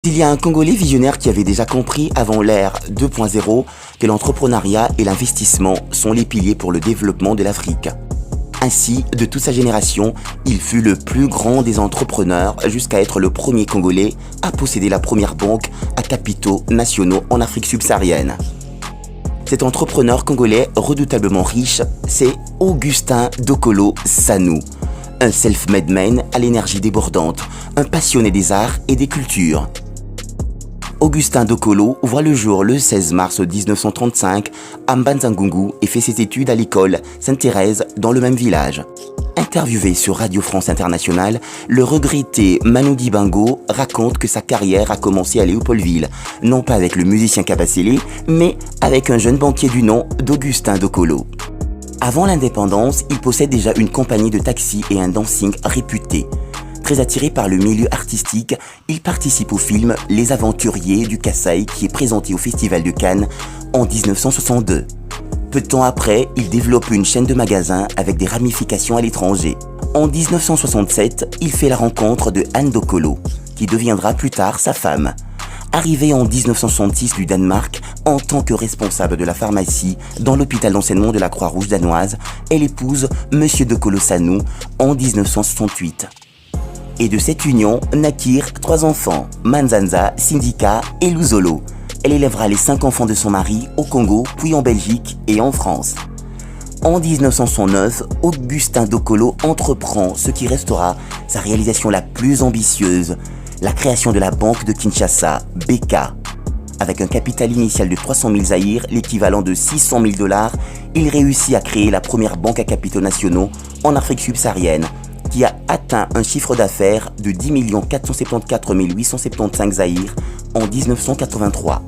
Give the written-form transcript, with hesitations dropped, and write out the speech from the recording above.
Il y a un Congolais visionnaire qui avait déjà compris avant l'ère 2.0 que l'entrepreneuriat et l'investissement sont les piliers pour le développement de l'Afrique. Ainsi, de toute sa génération, il fut le plus grand des entrepreneurs jusqu'à être le premier Congolais à posséder la première banque à capitaux nationaux en Afrique subsaharienne. Cet entrepreneur congolais redoutablement riche, c'est Augustin Dokolo Sanou, un self-made man à l'énergie débordante, un passionné des arts et des cultures. Augustin Dokolo voit le jour le 16 mars 1935 à Mbanza-Ngungu et fait ses études à l'école Sainte-Thérèse dans le même village. Interviewé sur Radio France Internationale, le regretté Manu Dibango raconte que sa carrière a commencé à Léopoldville, non pas avec le musicien Kabasele, mais avec un jeune banquier du nom d'Augustin Dokolo. Avant l'indépendance, il possède déjà une compagnie de taxi et un dancing réputé. Très attiré par le milieu artistique, il participe au film Les Aventuriers du Kasaï qui est présenté au Festival de Cannes en 1962. Peu de temps après, il développe une chaîne de magasins avec des ramifications à l'étranger. En 1967, il fait la rencontre de Anne Dokolo, qui deviendra plus tard sa femme. Arrivée en 1966 du Danemark en tant que responsable de la pharmacie dans l'hôpital d'enseignement de la Croix-Rouge danoise, elle épouse M. Dokolo Sanou en 1968. Et de cette union naquirent 3 enfants, Manzanza, Sindika et Luzolo. Elle élèvera les 5 enfants de son mari au Congo, puis en Belgique et en France. En 1969, Augustin Dokolo entreprend ce qui restera sa réalisation la plus ambitieuse, la création de la banque de Kinshasa, BK. Avec un capital initial de 300 000 zaïrs, l'équivalent de 600 000 $, il réussit à créer la première banque à capitaux nationaux en Afrique subsaharienne, qui a atteint un chiffre d'affaires de 10 474 875 zaïrs en 1983.